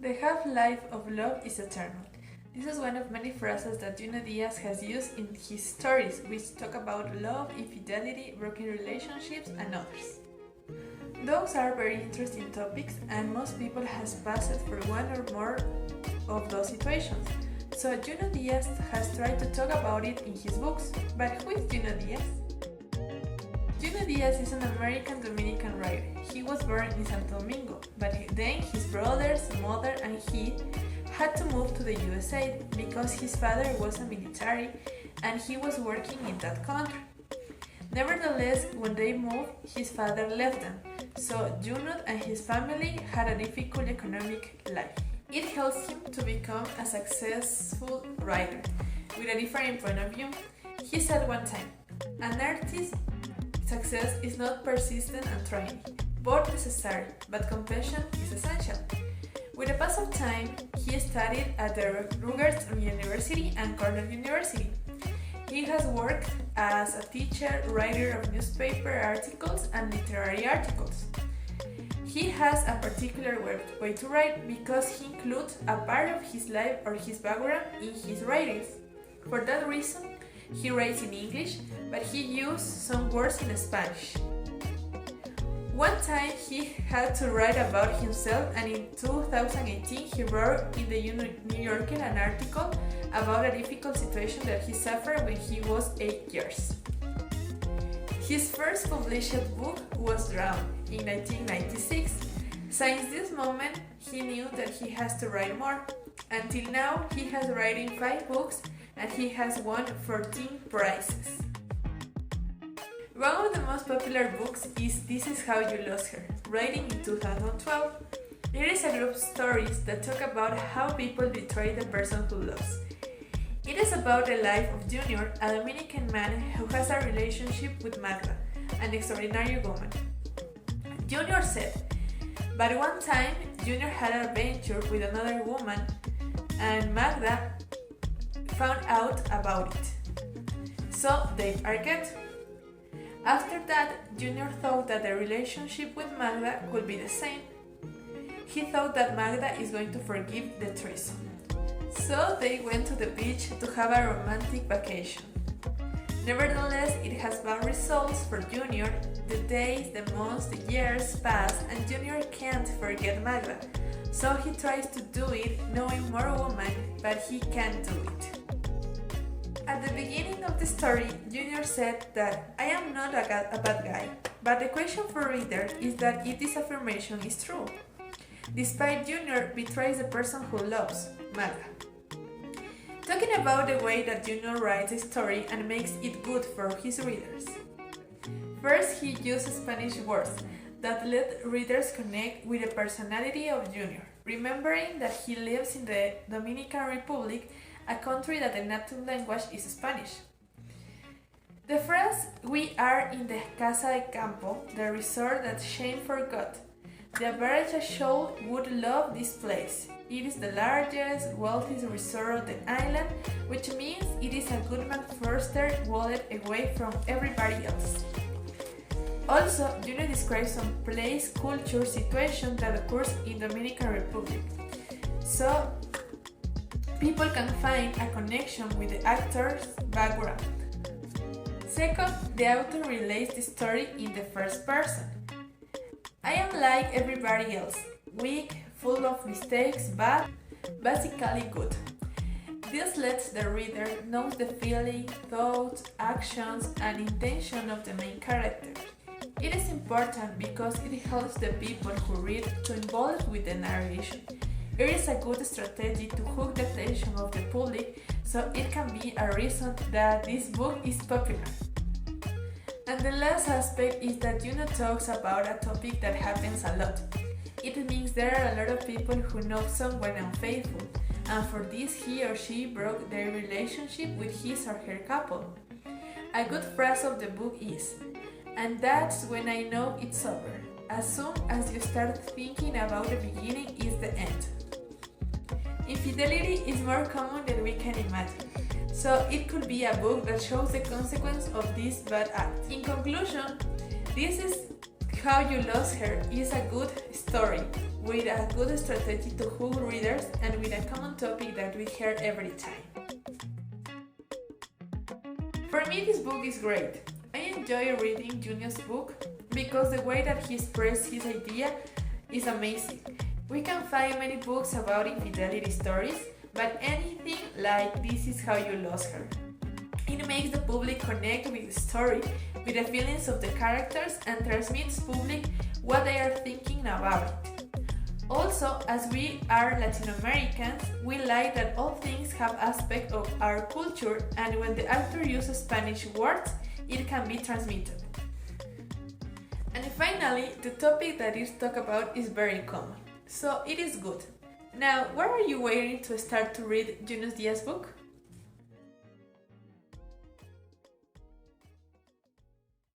The half-life of love is eternal. This is one of many phrases that Junot Díaz has used in his stories, which talk about love, infidelity, broken relationships, and others. Those are very interesting topics, and most people has passed for one or more of those situations. So Junot Díaz has tried to talk about it in his books. But who is Junot Díaz? Junot Díaz is an American Dominican writer. He was born in Santo Domingo, but then his brothers, mother, and he had to move to the USA because his father was a military and he was working in that country. Nevertheless, when they moved, his father left them, so Junot and his family had a difficult economic life. It helps him to become a successful writer with a different point of view. He said one time, "An artist's success is not persistent and training, both necessary, but compassion is essential." With the pass of time, he studied at the Rutgers University and Cornell University. He has worked as a teacher, writer of newspaper articles and literary articles. He has a particular way to write because he includes a part of his life or his background in his writings. For that reason, he writes in English, but he used some words in Spanish. One time he had to write about himself, and in 2018 he wrote in the New Yorker an article about a difficult situation that he suffered when he was 8 years. His first published book was Drowned in 1996. Since this moment, he knew that he has to write more. Until now, he has written 5 books and he has won 14 prizes. One of the most popular books is This Is How You Lost Her, written in 2012. It is a group of stories that talk about how people betray the person who loves. It is about the life of Junior, a Dominican man who has a relationship with Magda, an extraordinary woman. Junior said, but one time Junior had an adventure with another woman and Magda found out about it. So they argued. After that, Junior thought that the relationship with Magda could be the same. He thought that Magda is going to forgive the treason. So they went to the beach to have a romantic vacation. Nevertheless, it has bad results for Junior. The days, the months, the years pass and Junior can't forget Magda. So he tries to do it knowing more women, but he can't do it. At the beginning of the story, Junior said that I am not a bad guy, but the question for reader is that if this affirmation is true. Despite Junior betrays the person who loves, Magda. Talking about the way that Junior writes a story and makes it good for his readers. First, he uses Spanish words that let readers connect with the personality of Junior, remembering that he lives in the Dominican Republic, a country that the native language is Spanish. The phrase, "We are in the Casa de Campo," the resort that Shane forgot. The average soul would love this place. It is the largest, wealthiest resort of the island, which means it is a Goodman Foster wallet away from everybody else. Also, Junot describes some place, culture, situation that occurs in Dominican Republic. So, people can find a connection with the actor's background. Second, the author relates the story in the first person. I am like everybody else, weak, full of mistakes, but basically good. This lets the reader know the feeling, thoughts, actions, and intention of the main character. It is important because it helps the people who read to involve with the narration. It is a good strategy to hook the attention of the public, so it can be a reason that this book is popular. And the last aspect is that Junot talks about a topic that happens a lot. It means there are a lot of people who know someone unfaithful, and for this he or she broke their relationship with his or her couple. A good phrase of the book is, "And that's when I know it's over. As soon as you start thinking about the beginning is the end." Infidelity is more common than we can imagine. So it could be a book that shows the consequence of this bad act. In conclusion, this is How You Lost Her is a good story with a good strategy to hook readers and with a common topic that we hear every time. For me, this book is great. I enjoy reading Junot's book because the way that he expressed his idea is amazing. We can find many books about infidelity stories, but anything like This Is How You Lost Her. It makes the public connect with the story, with the feelings of the characters, and transmits public what they are thinking about it. Also, as we are Latin Americans, we like that all things have aspects of our culture, and when the author uses Spanish words, it can be transmitted. And finally, the topic that is talked about is very common, so it is good. Now, where are you waiting to start to read Junot Díaz's book?